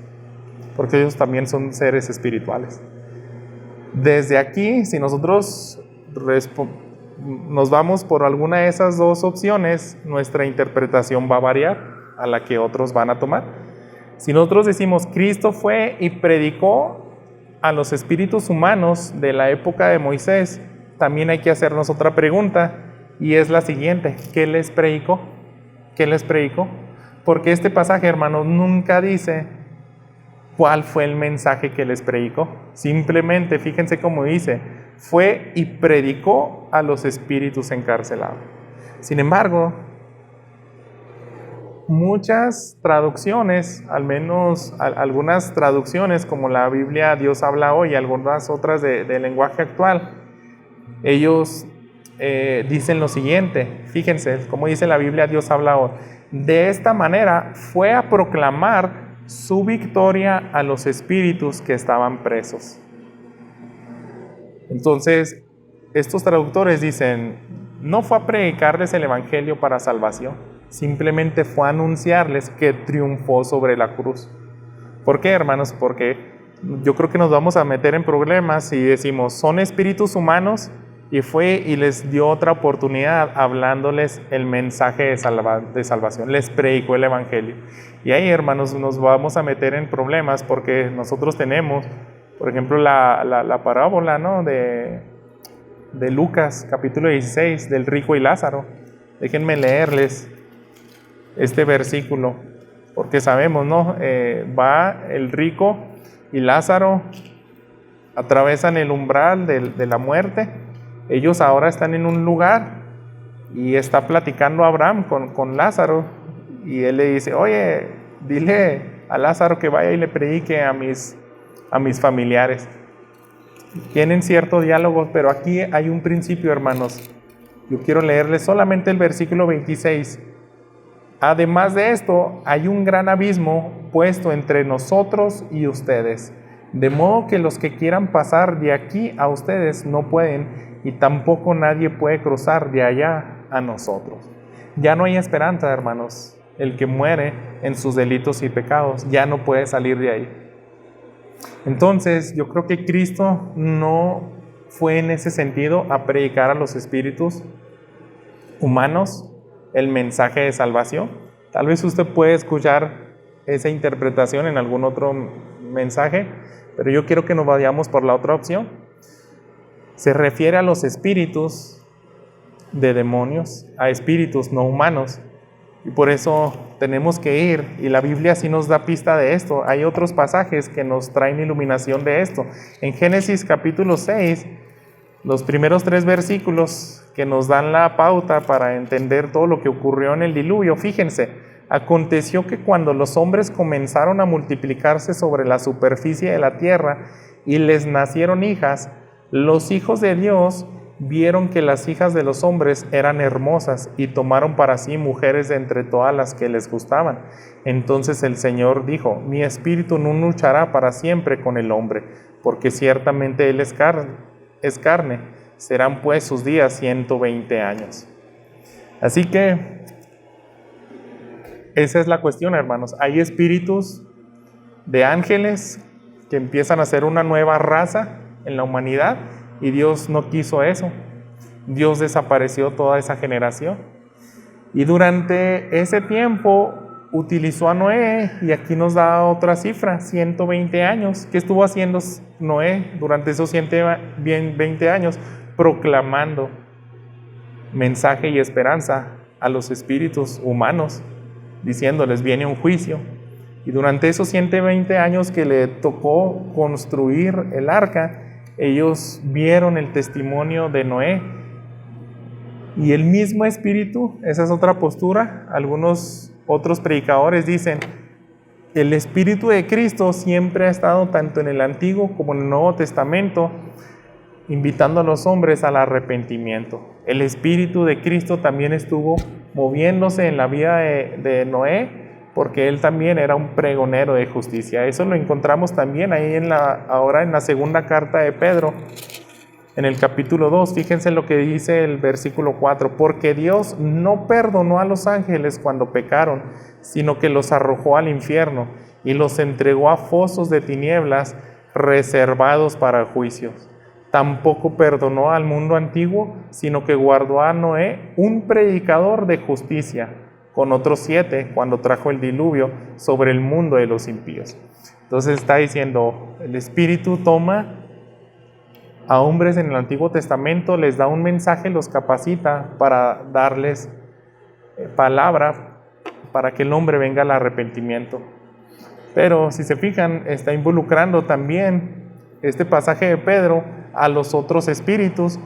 porque ellos también son seres espirituales. Desde aquí, si nosotros nos vamos por alguna de esas dos opciones, nuestra interpretación va a variar a la que otros van a tomar. Si nosotros decimos, Cristo fue y predicó a los espíritus humanos de la época de Moisés, también hay que hacernos otra pregunta, y es la siguiente: ¿qué les predicó? ¿Qué les predicó? Porque este pasaje, hermanos, nunca dice cuál fue el mensaje que les predicó. Simplemente, fíjense cómo dice, fue y predicó a los espíritus encarcelados. Sin embargo, muchas traducciones, al menos algunas traducciones como la Biblia Dios habla hoy y algunas otras de lenguaje actual, ellos dicen lo siguiente. Fíjense cómo dice la Biblia Dios habla hoy: de esta manera fue a proclamar su victoria a los espíritus que estaban presos. Entonces, estos traductores dicen, no fue a predicarles el evangelio para salvación, simplemente fue a anunciarles que triunfó sobre la cruz. ¿Por qué, hermanos? Porque yo creo que nos vamos a meter en problemas si decimos, son espíritus humanos, y fue y les dio otra oportunidad hablándoles el mensaje de salvación, les predicó el evangelio. Y ahí, hermanos, nos vamos a meter en problemas porque nosotros tenemos, por ejemplo, la parábola, ¿no?, de Lucas, capítulo 16, del rico y Lázaro. Déjenme leerles este versículo, porque sabemos, ¿no? Va el rico y Lázaro, atravesan el umbral de la muerte. Ellos ahora están en un lugar y está platicando Abraham con Lázaro, y él le dice, oye, dile a Lázaro que vaya y le predique a mis familiares. Tienen cierto diálogo, pero aquí hay un principio, hermanos. Yo quiero leerles solamente el versículo 26. Además de esto, hay un gran abismo puesto entre nosotros y ustedes, de modo que los que quieran pasar de aquí a ustedes no pueden, y tampoco nadie puede cruzar de allá a nosotros. Ya no hay esperanza, hermanos. el que muere en sus delitos y pecados, ya no puede salir de ahí. Entonces, yo creo que Cristo no fue en ese sentido a predicar a los espíritus humanos el mensaje de salvación. Tal vez usted puede escuchar esa interpretación en algún otro mensaje, pero yo quiero que nos vayamos por la otra opción. Se refiere a los espíritus de demonios, a espíritus no humanos. Y por eso tenemos que ir, y la Biblia sí nos da pista de esto. Hay otros pasajes que nos traen iluminación de esto. En Génesis capítulo 6, los primeros 3 versículos que nos dan la pauta para entender todo lo que ocurrió en el diluvio. Fíjense, aconteció que cuando los hombres comenzaron a multiplicarse sobre la superficie de la tierra y les nacieron hijas, los hijos de Dios vieron que las hijas de los hombres eran hermosas y tomaron para sí mujeres de entre todas las que les gustaban. Entonces el Señor dijo: mi espíritu no luchará para siempre con el hombre, porque ciertamente él es carne. Serán pues sus días 120 años. Así que esa es la cuestión, hermanos. Hay espíritus de ángeles que empiezan a ser una nueva raza en la humanidad, y Dios no quiso eso. Dios desapareció toda esa generación. Y durante ese tiempo utilizó a Noé, y aquí nos da otra cifra, 120 años. ¿Qué estuvo haciendo Noé durante esos 120 años? Proclamando mensaje y esperanza a los espíritus humanos, diciéndoles: viene un juicio. Y durante esos 120 años que le tocó construir el arca, ellos vieron el testimonio de Noé. Y el mismo espíritu, esa es otra postura. Algunos otros predicadores dicen: el espíritu de Cristo siempre ha estado tanto en el Antiguo como en el Nuevo Testamento, invitando a los hombres al arrepentimiento. El espíritu de Cristo también estuvo moviéndose en la vida de Noé, porque él también era un pregonero de justicia. Eso lo encontramos también ahí ahora en la segunda carta de Pedro, en el capítulo 2. Fíjense lo que dice el versículo 4: porque Dios no perdonó a los ángeles cuando pecaron, sino que los arrojó al infierno y los entregó a fosos de tinieblas reservados para juicios. Tampoco perdonó al mundo antiguo, sino que guardó a Noé, un predicador de justicia, con otros 7, cuando trajo el diluvio sobre el mundo de los impíos. Entonces está diciendo, el Espíritu toma a hombres en el Antiguo Testamento, les da un mensaje, los capacita para darles palabra, para que el hombre venga al arrepentimiento. Pero si se fijan, está involucrando también este pasaje de Pedro a los otros espíritus.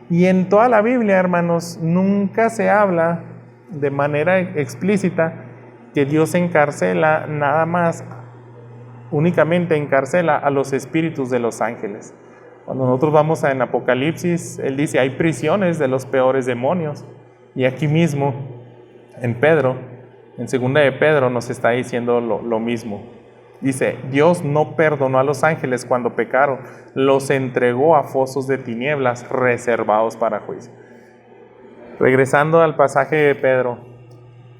Y en toda la Biblia, hermanos, nunca se habla de manera explícita que Dios encarcela nada más, únicamente encarcela a los espíritus de los ángeles. Cuando nosotros vamos en Apocalipsis, él dice: hay prisiones de los peores demonios. Y aquí mismo, en Pedro, en segunda de Pedro, nos está diciendo lo mismo. Dice: Dios no perdonó a los ángeles cuando pecaron, los entregó a fosos de tinieblas reservados para juicio. Regresando al pasaje de Pedro,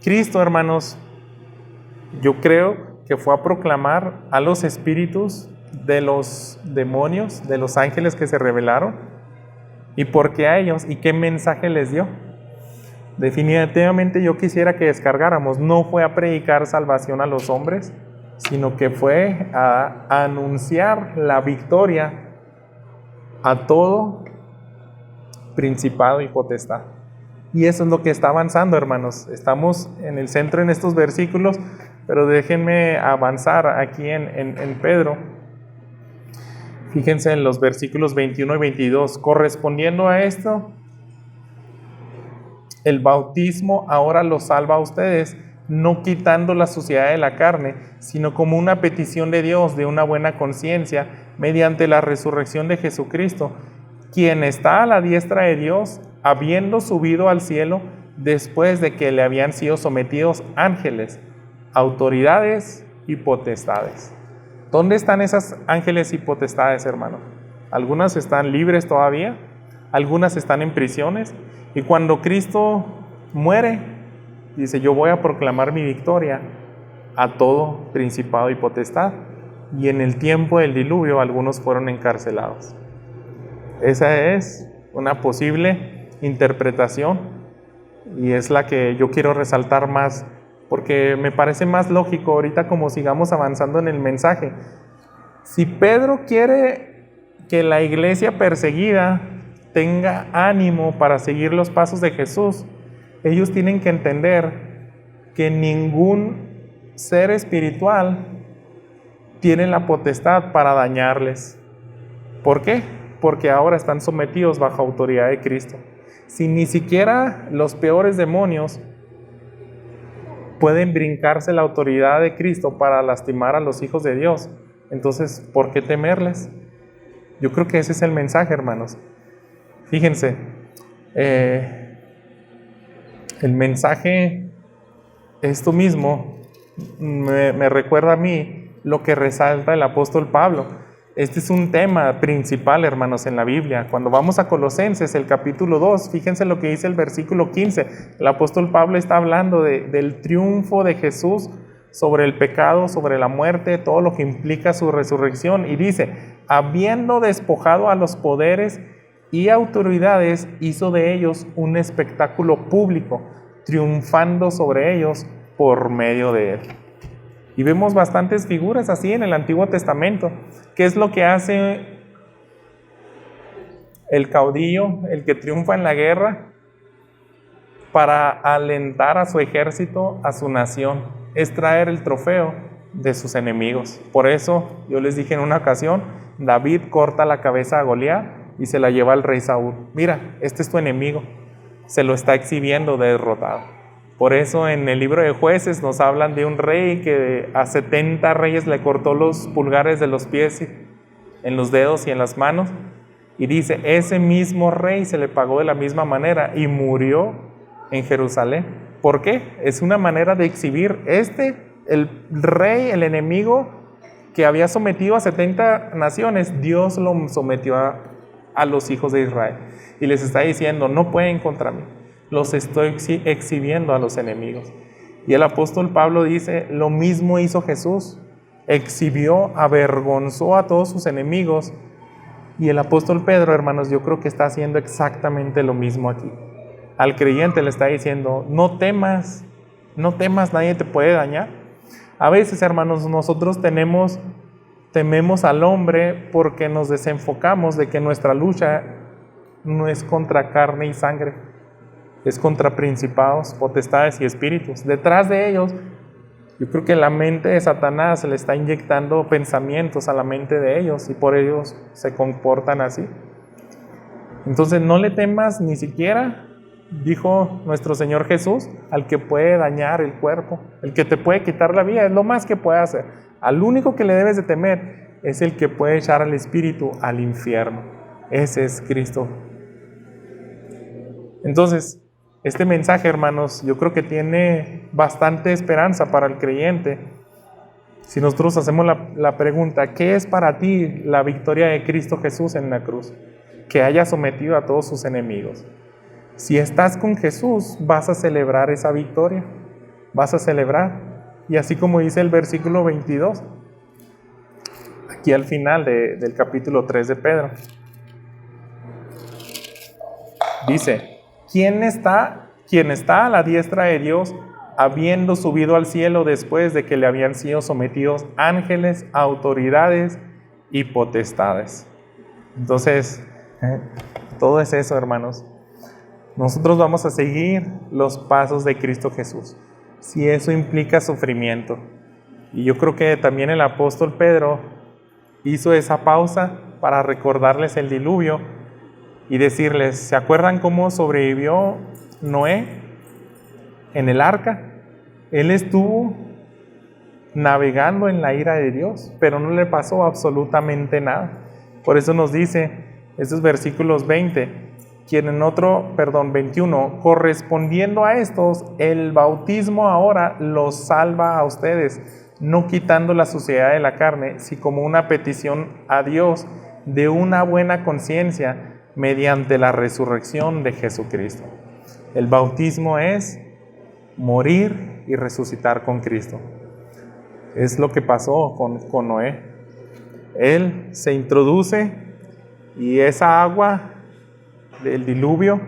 Cristo, hermanos, yo creo que fue a proclamar a los espíritus de los demonios, de los ángeles que se rebelaron. ¿Y por qué a ellos? ¿Y qué mensaje les dio? Definitivamente yo quisiera que descargáramos. No fue a predicar salvación a los hombres, sino que fue a anunciar la victoria a todo principado y potestad. Y eso es lo que está avanzando, hermanos. Estamos en el centro en estos versículos, pero déjenme avanzar aquí en Pedro. Fíjense en los versículos 21 y 22. Correspondiendo a esto, el bautismo ahora los salva a ustedes, no quitando la suciedad de la carne, sino como una petición de Dios de una buena conciencia, mediante la resurrección de Jesucristo, quien está a la diestra de Dios, habiendo subido al cielo después de que le habían sido sometidos ángeles, autoridades y potestades. ¿Dónde están esas ángeles y potestades, hermano? Algunas están libres todavía, algunas están en prisiones, y cuando Cristo muere Dice, yo voy a proclamar mi victoria a todo principado y potestad. Y en el tiempo del diluvio algunos fueron encarcelados. Esa es una posible interpretación y es la que yo quiero resaltar más, porque me parece más lógico ahorita como sigamos avanzando en el mensaje. Si Pedro quiere que la iglesia perseguida tenga ánimo para seguir los pasos de Jesús, ellos tienen que entender que ningún ser espiritual tiene la potestad para dañarles. ¿Por qué? Porque ahora están sometidos bajo autoridad de Cristo. Si ni siquiera los peores demonios pueden brincarse la autoridad de Cristo para lastimar a los hijos de Dios, entonces, ¿por qué temerles? Yo creo que ese es el mensaje, hermanos. Fíjense, el mensaje, esto mismo, me recuerda a mí lo que resalta el apóstol Pablo. Este es un tema principal, hermanos, en la Biblia. Cuando vamos a Colosenses, el capítulo 2, fíjense lo que dice el versículo 15. El apóstol Pablo está hablando del triunfo de Jesús sobre el pecado, sobre la muerte, todo lo que implica su resurrección. Y dice, habiendo despojado a los poderes y autoridades, hizo de ellos un espectáculo público, triunfando sobre ellos por medio de él. Y vemos bastantes figuras así en el Antiguo Testamento. ¿Qué es lo que hace el caudillo, el que triunfa en la guerra? Para alentar a su ejército, a su nación, es traer el trofeo de sus enemigos. Por eso, yo les dije en una ocasión, David corta la cabeza a Goliat y se la lleva al rey Saúl. Mira, este es tu enemigo. Se lo está exhibiendo derrotado. Por eso en el libro de Jueces nos hablan de un rey que a 70 reyes le cortó los pulgares de los pies, en los dedos y en las manos. Y dice, ese mismo rey se le pagó de la misma manera y murió en Jerusalén. ¿Por qué? Es una manera de exhibir el rey, el enemigo que había sometido a 70 naciones, Dios lo sometió a los hijos de Israel. Y les está diciendo, no pueden contra mí. Los estoy exhibiendo a los enemigos. Y el apóstol Pablo dice, lo mismo hizo Jesús, exhibió, avergonzó a todos sus enemigos. Y el apóstol Pedro, hermanos, yo creo que está haciendo exactamente lo mismo aquí. Al creyente le está diciendo, no temas, nadie te puede dañar. A veces, hermanos, nosotros tememos al hombre porque nos desenfocamos de que nuestra lucha no es contra carne y sangre, es contra principados, potestades y espíritus. Detrás de ellos, yo creo que la mente de Satanás le está inyectando pensamientos a la mente de ellos y por ellos se comportan así. Entonces no le temas ni siquiera, dijo nuestro Señor Jesús, al que puede dañar el cuerpo, el que te puede quitar la vida, es lo más que puede hacer. Al único que le debes de temer es el que puede echar al espíritu al infierno. Ese es Cristo. Entonces, este mensaje, hermanos, yo creo que tiene bastante esperanza para el creyente. Si nosotros hacemos la pregunta, ¿qué es para ti la victoria de Cristo Jesús en la cruz? Que haya sometido a todos sus enemigos. Si estás con Jesús, vas a celebrar esa victoria. Vas a celebrar. Y así como dice el versículo 22, aquí al final del capítulo 3 de Pedro, dice, ¿quién está a la diestra de Dios, habiendo subido al cielo después de que le habían sido sometidos ángeles, autoridades y potestades? Entonces, todo es eso, hermanos. Nosotros vamos a seguir los pasos de Cristo Jesús, si eso implica sufrimiento. Y yo creo que también el apóstol Pedro hizo esa pausa para recordarles el diluvio y decirles, ¿se acuerdan cómo sobrevivió Noé en el arca? Él estuvo navegando en la ira de Dios, pero no le pasó absolutamente nada. Por eso nos dice estos versículos 21, correspondiendo a estos, el bautismo ahora los salva a ustedes, no quitando la suciedad de la carne, sino como una petición a Dios de una buena conciencia mediante la resurrección de Jesucristo. El bautismo es morir y resucitar con Cristo. Es lo que pasó con Noé. Él se introduce y esa agua del diluvio,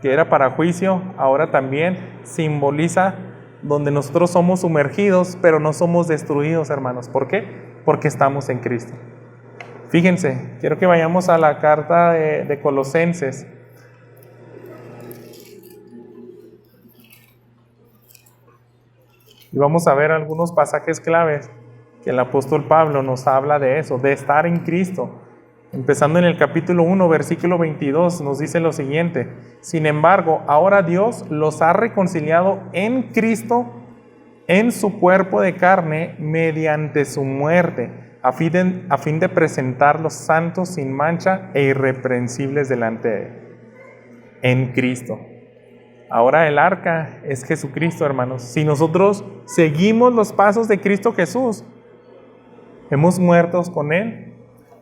que era para juicio, ahora también simboliza donde nosotros somos sumergidos, pero no somos destruidos, hermanos. ¿Por qué? Porque estamos en Cristo. Fíjense, quiero que vayamos a la carta de Colosenses. Y vamos a ver algunos pasajes claves que el apóstol Pablo nos habla de eso, de estar en Cristo. Empezando en el capítulo 1, versículo 22, nos dice lo siguiente: sin embargo, ahora Dios los ha reconciliado en Cristo, en su cuerpo de carne, mediante su muerte, a fin de presentarlos santos, sin mancha e irreprensibles delante de Él. En Cristo. Ahora el arca es Jesucristo, hermanos. Si nosotros seguimos los pasos de Cristo Jesús, hemos muerto con Él,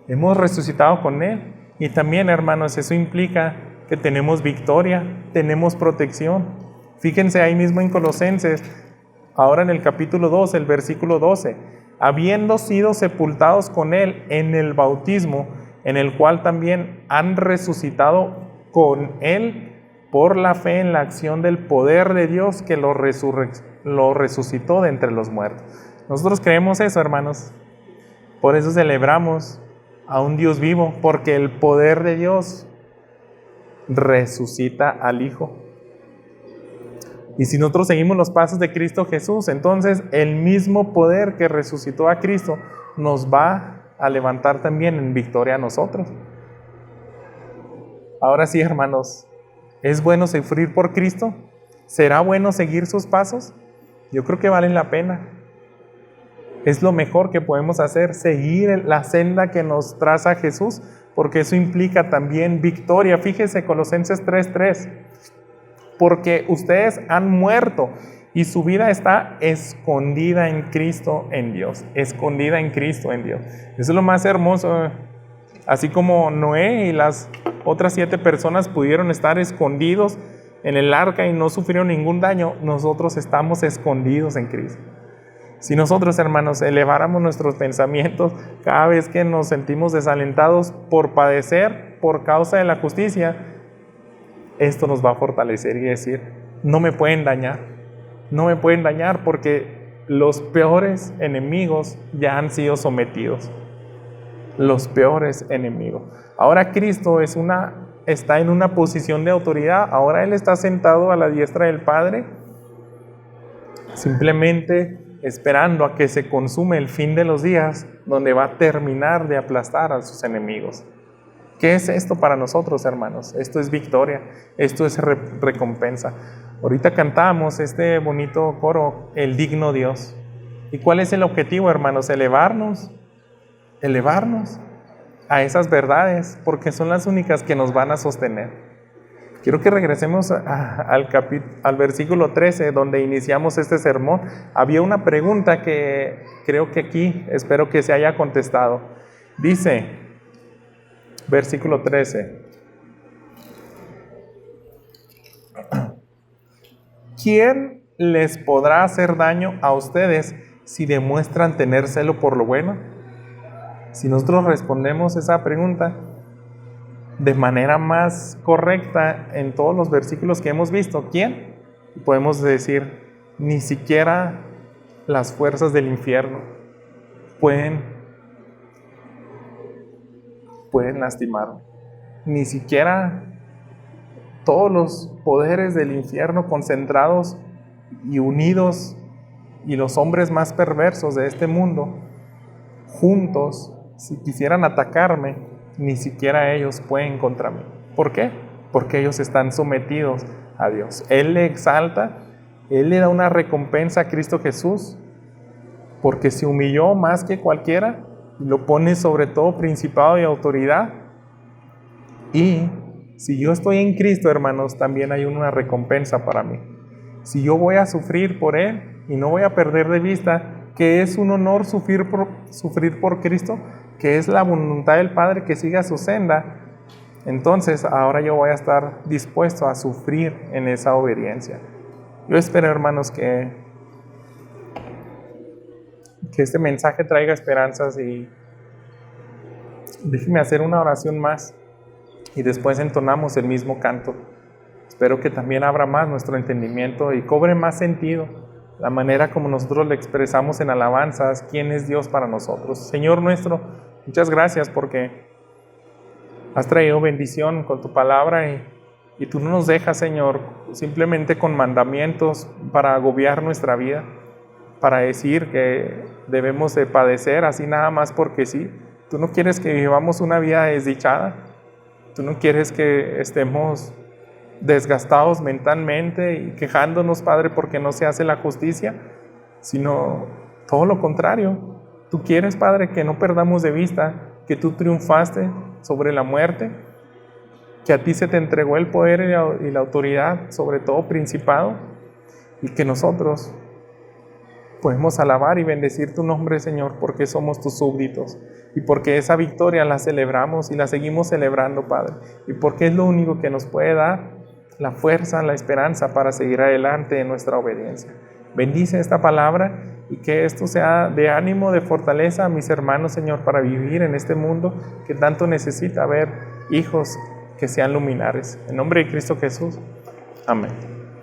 hemos resucitado con Él. Y también, hermanos, eso implica que tenemos victoria, tenemos protección. Fíjense ahí mismo en Colosenses, ahora en el capítulo 2, el versículo 12. Habiendo sido sepultados con Él en el bautismo, en el cual también han resucitado con Él por la fe en la acción del poder de Dios que lo resucitó de entre los muertos. Nosotros creemos eso, hermanos. Por eso celebramos a un Dios vivo, porque el poder de Dios resucita al Hijo. Y si nosotros seguimos los pasos de Cristo Jesús, entonces el mismo poder que resucitó a Cristo nos va a levantar también en victoria a nosotros. Ahora sí, hermanos, ¿es bueno sufrir por Cristo? ¿Será bueno seguir sus pasos? Yo creo que valen la pena. Es lo mejor que podemos hacer, seguir la senda que nos traza Jesús, porque eso implica también victoria. Fíjese, Colosenses 3:3. Porque ustedes han muerto y su vida está escondida en Cristo en Dios. Escondida en Cristo en Dios. Eso es lo más hermoso. Así como Noé y las otras 7 personas pudieron estar escondidos en el arca y no sufrieron ningún daño, nosotros estamos escondidos en Cristo. Si nosotros, hermanos, eleváramos nuestros pensamientos cada vez que nos sentimos desalentados por padecer por causa de la justicia, esto nos va a fortalecer y decir: no me pueden dañar, no me pueden dañar, porque los peores enemigos ya han sido sometidos. Los peores enemigos. Ahora Cristo está en una posición de autoridad. Ahora Él está sentado a la diestra del Padre, simplemente esperando a que se consume el fin de los días, donde va a terminar de aplastar a sus enemigos. ¿Qué es esto para nosotros, hermanos? Esto es victoria, esto es recompensa. Ahorita cantamos este bonito coro, el digno Dios. ¿Y cuál es el objetivo, hermanos? Elevarnos a esas verdades, porque son las únicas que nos van a sostener. Quiero que regresemos al versículo 13, donde iniciamos este sermón. Había una pregunta que creo que aquí espero que se haya contestado. Dice, versículo 13: ¿quién les podrá hacer daño a ustedes si demuestran tener celo por lo bueno? Si nosotros respondemos esa pregunta de manera más correcta en todos los versículos que hemos visto, ¿quién? Podemos decir, ni siquiera las fuerzas del infierno pueden lastimarme. Ni siquiera todos los poderes del infierno concentrados y unidos, y los hombres más perversos de este mundo juntos, si quisieran atacarme, ni siquiera ellos pueden contra mí. ¿Por qué? Porque ellos están sometidos a Dios. Él le exalta, Él le da una recompensa a Cristo Jesús, porque se humilló más que cualquiera, y lo pone sobre todo principado y autoridad. Y si yo estoy en Cristo, hermanos, también hay una recompensa para mí. Si yo voy a sufrir por Él, y no voy a perder de vista que es un honor sufrir por Cristo, que es la voluntad del Padre que siga su senda, entonces ahora yo voy a estar dispuesto a sufrir en esa obediencia. Yo espero, hermanos, que este mensaje traiga esperanzas, y déjenme hacer una oración más y después entonamos el mismo canto. Espero que también abra más nuestro entendimiento y cobre más sentido la manera como nosotros le expresamos en alabanzas quién es Dios para nosotros. Señor nuestro, muchas gracias porque has traído bendición con tu palabra, y tú no nos dejas, Señor, simplemente con mandamientos para agobiar nuestra vida, para decir que debemos de padecer así nada más porque sí. Tú no quieres que vivamos una vida desdichada. Tú no quieres que estemos desgastados mentalmente y quejándonos, Padre, porque no se hace la justicia, sino todo lo contrario. Tú quieres, Padre, que no perdamos de vista que tú triunfaste sobre la muerte, que a ti se te entregó el poder y la autoridad sobre todo principado, y que nosotros podemos alabar y bendecir tu nombre, Señor, porque somos tus súbditos, y porque esa victoria la celebramos y la seguimos celebrando, Padre, y porque es lo único que nos puede dar la fuerza, la esperanza para seguir adelante en nuestra obediencia. Bendice esta palabra y que esto sea de ánimo, de fortaleza a mis hermanos, Señor, para vivir en este mundo que tanto necesita ver hijos que sean luminares. En nombre de Cristo Jesús. Amén.